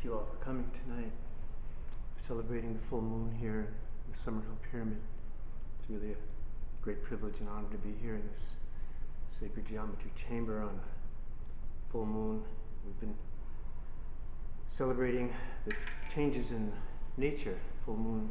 Thank you all for coming tonight. We're celebrating the full moon here in the Summerhill Pyramid. It's really a great privilege and honor to be here in this sacred geometry chamber on a full moon. We've been celebrating the changes in nature, full moon,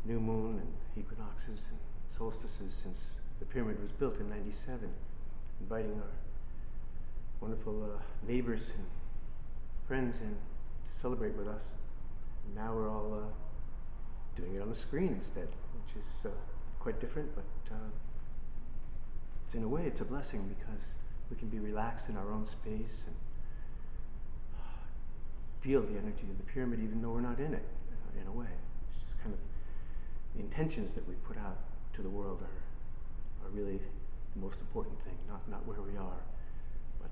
new moon, and equinoxes and solstices since the pyramid was built in '97, inviting our wonderful neighbors and friends in to celebrate with us. And now we're all doing it on the screen instead, which is quite different, but it's, in a way it's a blessing because we can be relaxed in our own space and feel the energy of the pyramid even though we're not in it, in a way. It's just kind of the intentions that we put out to the world are really the most important thing, not where we are, but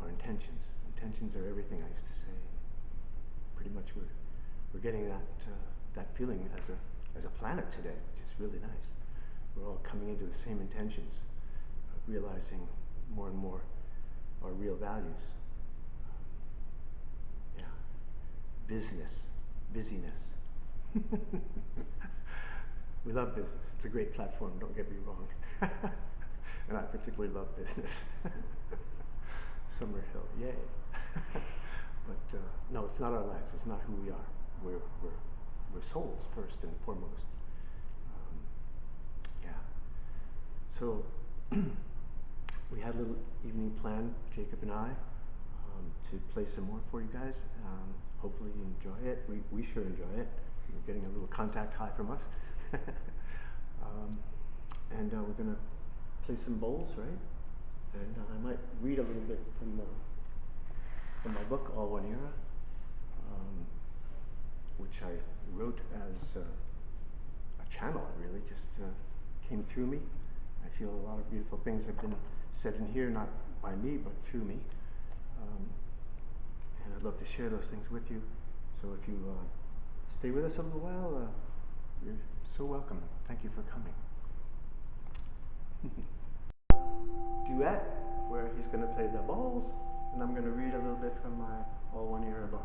our intentions. Intentions are everything, I used to say. Pretty much we're getting that feeling as a planet today, which is really nice. We're all coming into the same intentions, realizing more and more our real values. Busyness. We love business. It's a great platform, don't get me wrong. And I particularly love business. Summerhill, yay. But no, it's not our lives. It's not who we are. We're souls first and foremost. So we had a little evening plan, Jacob and I, to play some more for you guys. Hopefully you enjoy it. We sure enjoy it. You're getting a little contact high from us. And we're going to play some bowls, right? And I might read a little bit from my book, All One Era, which I wrote as a channel, really, just came through me. I feel a lot of beautiful things have been said in here, not by me, but through me. And I'd love to share those things with you. So if you stay with us a little while, you're so welcome. Thank you for coming. Duet, where he's going to play the bowls, and I'm going to read a little bit from my All One Era book.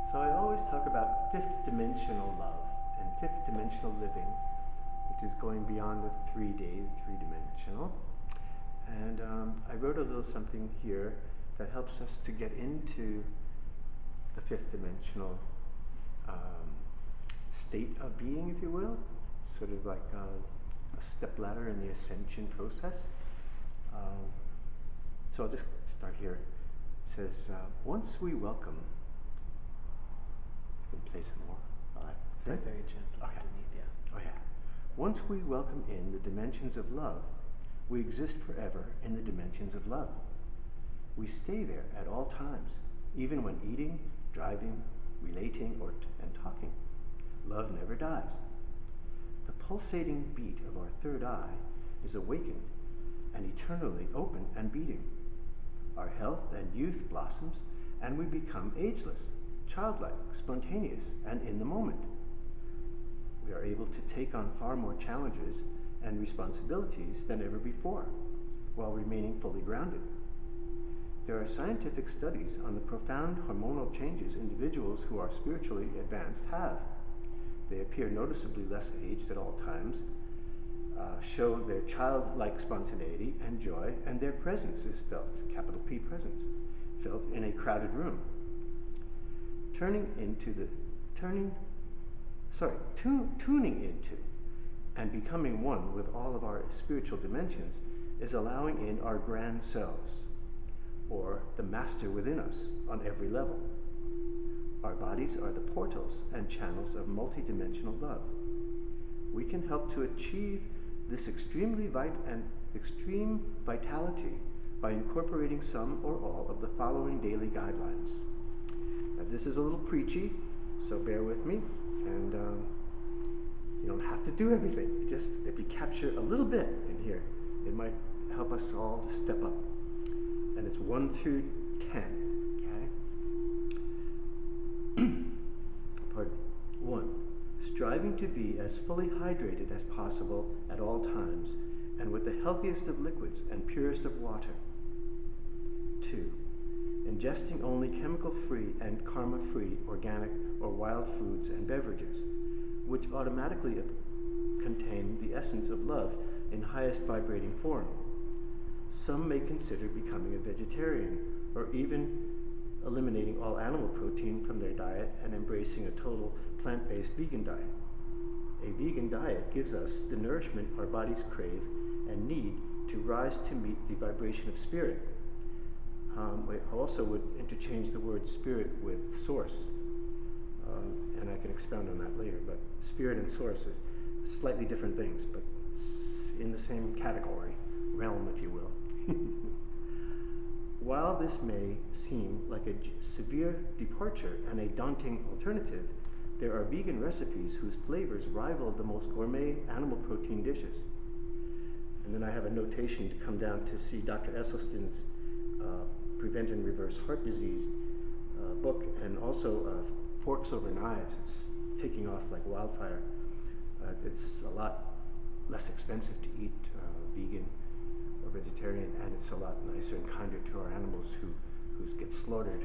So I always talk about fifth dimensional love and fifth dimensional living, which is going beyond the 3D, three-dimensional. And I wrote a little something here that helps us to get into the fifth dimensional state of being, if you will, sort of like a step ladder in the ascension process. So I'll just start here. It says, once we welcome. You can play some more. Very gentle underneath, yeah. Oh yeah. Once we welcome in the dimensions of love, we exist forever in the dimensions of love. We stay there at all times, even when eating, driving, relating, and talking. Love never dies. The pulsating beat of our third eye is awakened and eternally open and beating. Our health and youth blossoms, and we become ageless, childlike, spontaneous, and in the moment. We are able to take on far more challenges and responsibilities than ever before, while remaining fully grounded. There are scientific studies on the profound hormonal changes individuals who are spiritually advanced have. They appear noticeably less aged at all times, show their childlike spontaneity and joy, and their presence is felt, capital P presence, felt in a crowded room. Tuning into and becoming one with all of our spiritual dimensions is allowing in our grand selves, or the master within us on every level. Our bodies are the portals and channels of multidimensional love. We can help to achieve this extreme vitality by incorporating some or all of the following daily guidelines. Now This is a little preachy, so bear with me. And you don't have to do everything. Just if you capture a little bit in here, it might help us all step up. And it's 1 through 10. Okay? Pardon me. 1. Striving to be as fully hydrated as possible at all times, and with the healthiest of liquids and purest of water. 2. Ingesting only chemical-free and karma-free organic or wild foods and beverages, which automatically contain the essence of love in highest vibrating form. Some may consider becoming a vegetarian, or even eliminating all animal protein from their diet and embracing a total plant-based vegan diet. A vegan diet gives us the nourishment our bodies crave and need to rise to meet the vibration of spirit. We also would interchange the word spirit with source, and I can expound on that later, but spirit and source are slightly different things, but in the same category, realm, if you will. While this may seem like a severe departure and a daunting alternative, there are vegan recipes whose flavors rival the most gourmet animal protein dishes. And then I have a notation to come down to see Dr. Esselstyn's Prevent and Reverse Heart Disease book, and also Forks Over Knives. It's taking off like wildfire. It's a lot less expensive to eat vegan or vegetarian, and it's a lot nicer and kinder to our animals who get slaughtered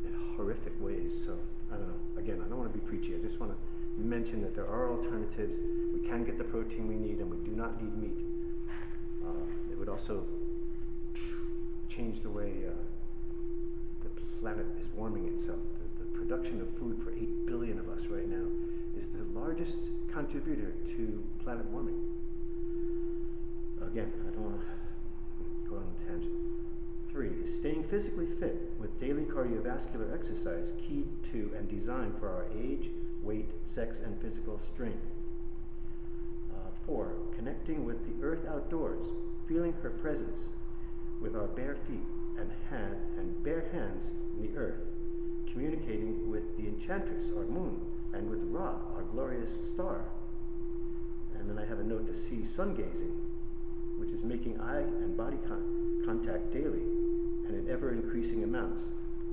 in horrific ways. So I don't know. Again, I don't want to be preachy. I just want to mention that there are alternatives. We can get the protein we need, and we do not need meat. It would also change the way the planet is warming itself. The production of food for 8 billion of us right now is the largest contributor to planet warming. Again, I don't want to go on a tangent. 3. Staying physically fit with daily cardiovascular exercise keyed to and designed for our age, weight, sex, and physical strength. 4. Connecting with the earth outdoors, feeling her presence with our bare feet and bare hands in the earth, communicating with the enchantress, our moon, and with Ra, our glorious star. And then I have a note to see sun gazing, which is making eye and body contact daily and in ever increasing amounts.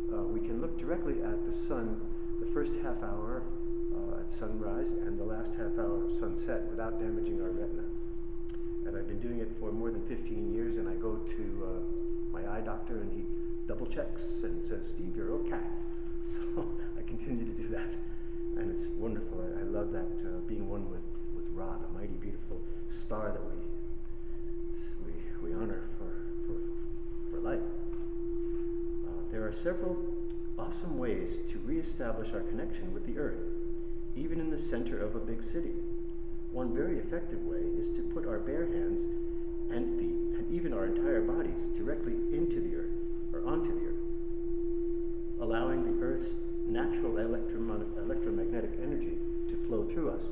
We can look directly at the sun the first half hour at sunrise and the last half hour of sunset without damaging our retina. And I've been doing it for more than 15 years, and I go to my eye doctor and he double checks and says, "Steve, you're okay." So I continue to do that, and it's wonderful. I love that being one with Ra, the mighty, beautiful star that we honor for life. There are several awesome ways to reestablish our connection with the earth, even in the center of a big city. One very effective way is to put our bare hands and feet, and even our entire bodies, directly into the earth, or onto the earth, allowing the earth's natural electromagnetic energy to flow through us.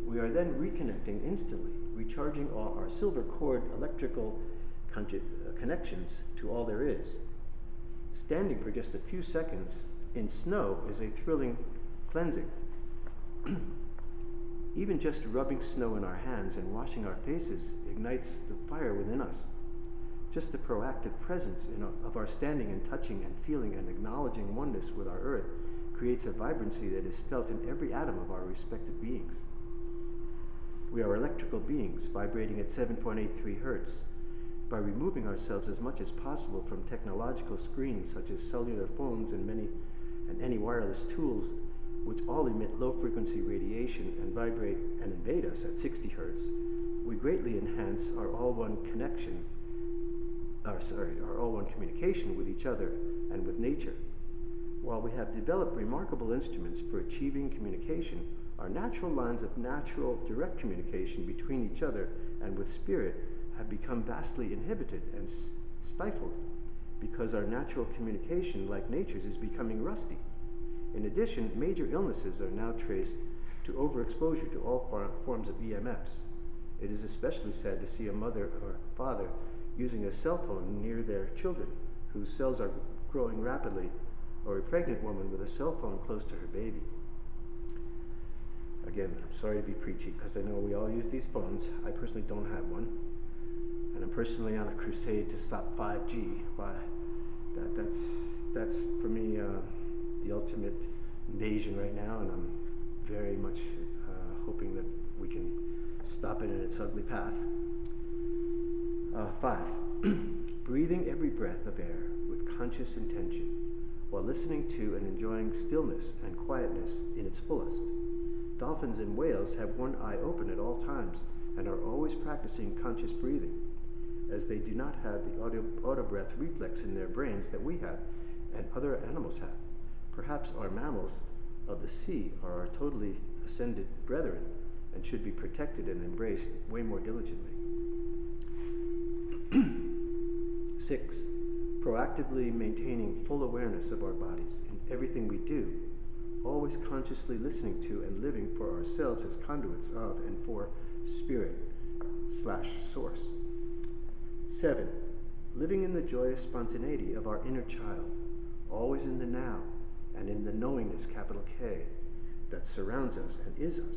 We are then reconnecting instantly, recharging all our silver cord electrical connections to all there is. Standing for just a few seconds in snow is a thrilling cleansing. Even just rubbing snow in our hands and washing our faces ignites the fire within us. Just the proactive presence of our standing and touching and feeling and acknowledging oneness with our earth creates a vibrancy that is felt in every atom of our respective beings. We are electrical beings vibrating at 7.83 hertz. By removing ourselves as much as possible from technological screens such as cellular phones and any wireless tools, which all emit low-frequency radiation and vibrate and invade us at 60 hertz, we greatly enhance our all-one communication with each other and with nature. While we have developed remarkable instruments for achieving communication, our natural lines of natural direct communication between each other and with spirit have become vastly inhibited and stifled because our natural communication, like nature's, is becoming rusty. In addition, major illnesses are now traced to overexposure to all forms of EMFs. It is especially sad to see a mother or father using a cell phone near their children, whose cells are growing rapidly or a pregnant woman with a cell phone close to her baby. Again, I'm sorry to be preachy because I know we all use these phones. I personally don't have one. And I'm personally on a crusade to stop 5G. That's for me the ultimate invasion right now, and I'm very much hoping that we can stop it in its ugly path. 5. Breathing every breath of air with conscious intention while listening to and enjoying stillness and quietness in its fullest. Dolphins and whales have one eye open at all times and are always practicing conscious breathing, as they do not have the auto-breath reflex in their brains that we have and other animals have. Perhaps our mammals of the sea are our totally ascended brethren and should be protected and embraced way more diligently. 6. Proactively maintaining full awareness of our bodies in everything we do, always consciously listening to and living for ourselves as conduits of and for spirit/source. 7. Living in the joyous spontaneity of our inner child, always in the now and in the knowingness, capital K, that surrounds us and is us.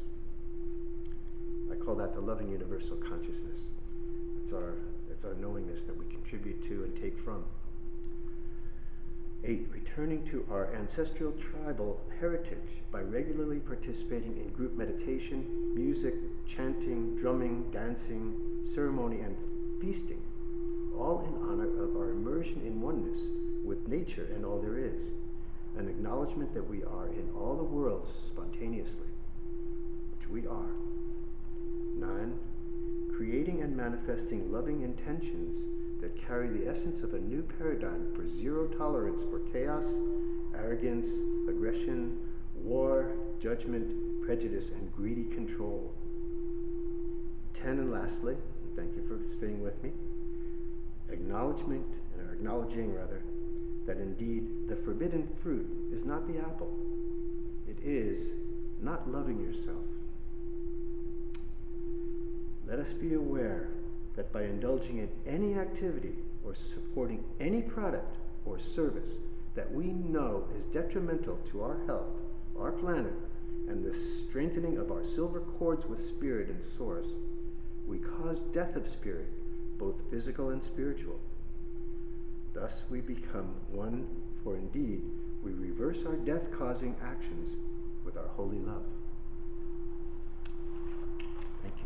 I call that the loving universal consciousness. It's our knowingness that we contribute to and take from. 8. Returning to our ancestral tribal heritage by regularly participating in group meditation, music, chanting, drumming, dancing, ceremony, and feasting, all in honor of our immersion in oneness with nature and all there is, an acknowledgement that we are in all the worlds spontaneously, which we are. 9. Creating and manifesting loving intentions that carry the essence of a new paradigm for zero tolerance for chaos, arrogance, aggression, war, judgment, prejudice, and greedy control. 10, and lastly, and thank you for staying with me, acknowledging that indeed the forbidden fruit is not the apple. It is not loving yourself. Let us be aware that by indulging in any activity or supporting any product or service that we know is detrimental to our health, our planet, and the strengthening of our silver cords with spirit and source, we cause death of spirit, both physical and spiritual. Thus we become one, for indeed we reverse our death-causing actions with our holy love. Thank you.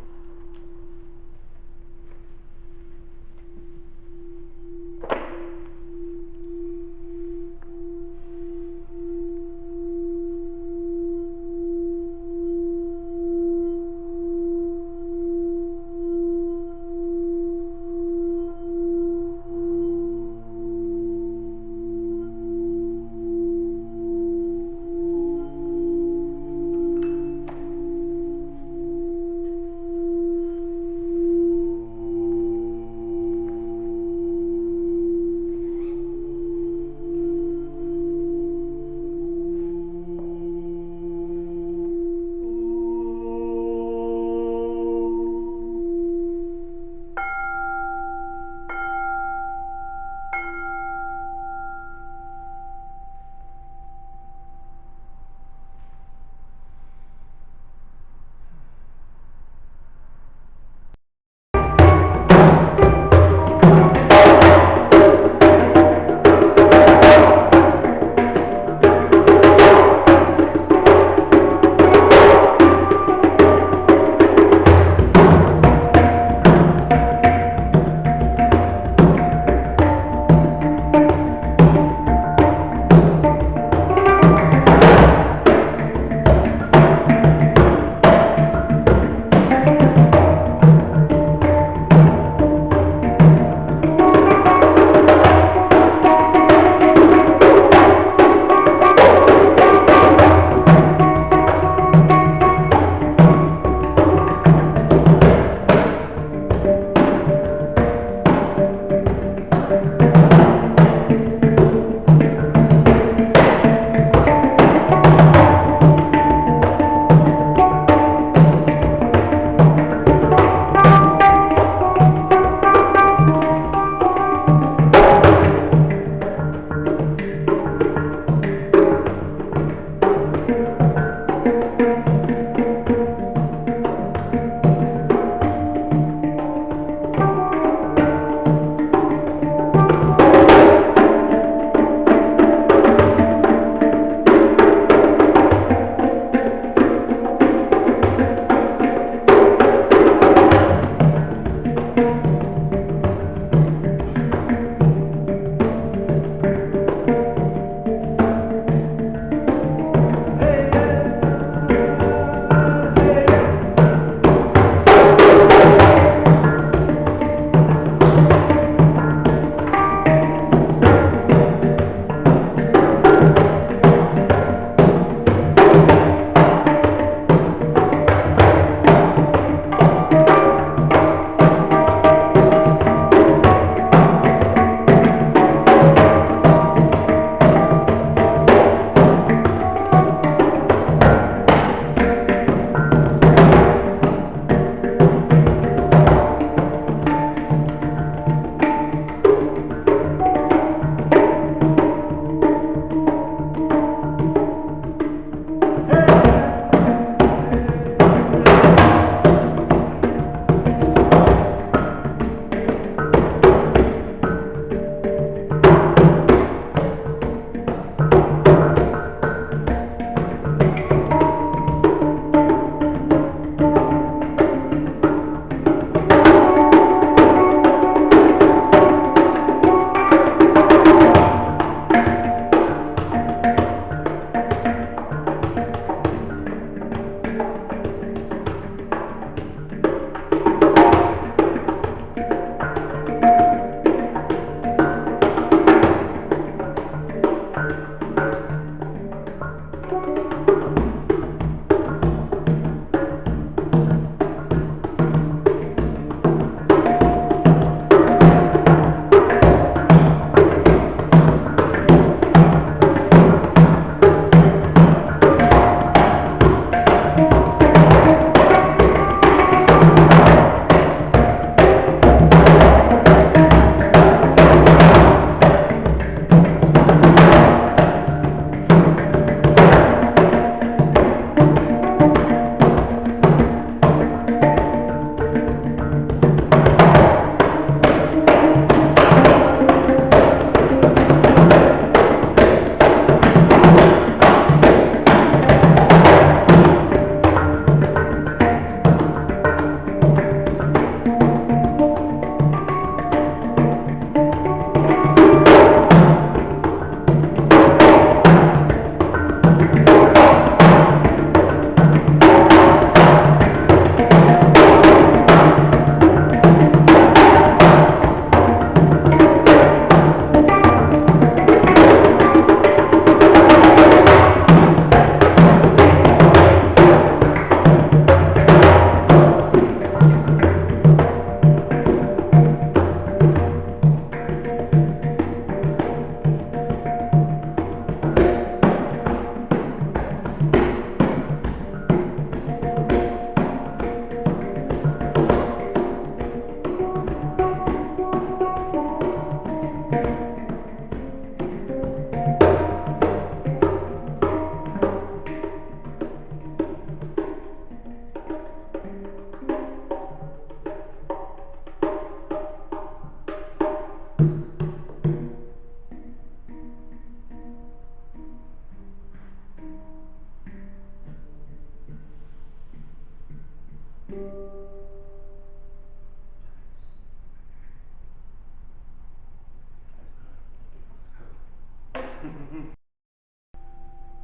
We'd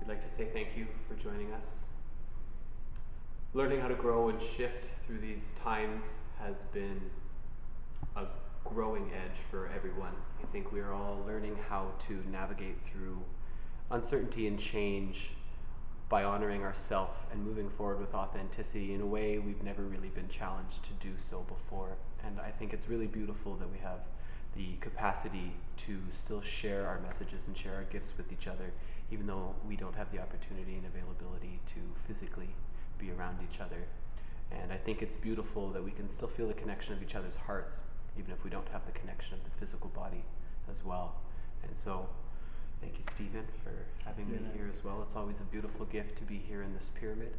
like to say thank you for joining us. Learning how to grow and shift through these times has been a growing edge for everyone. I think we are all learning how to navigate through uncertainty and change by honoring ourselves and moving forward with authenticity in a way we've never really been challenged to do so before. And I think it's really beautiful that we have the capacity to still share our messages and share our gifts with each other, even though we don't have the opportunity and availability to physically be around each other. And I think it's beautiful that we can still feel the connection of each other's hearts, even if we don't have the connection of the physical body as well. And so thank you, Stephen, for having me here as well. It's always a beautiful gift to be here in this pyramid,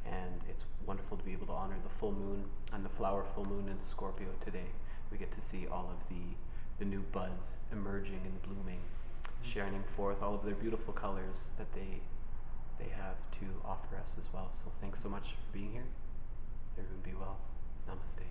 and it's wonderful to be able to honor the full moon and the flower full moon in Scorpio today. We get to see all of the new buds emerging and blooming, shining forth all of their beautiful colors that they have to offer us as well. So thanks so much for being here. Everyone be well. Namaste.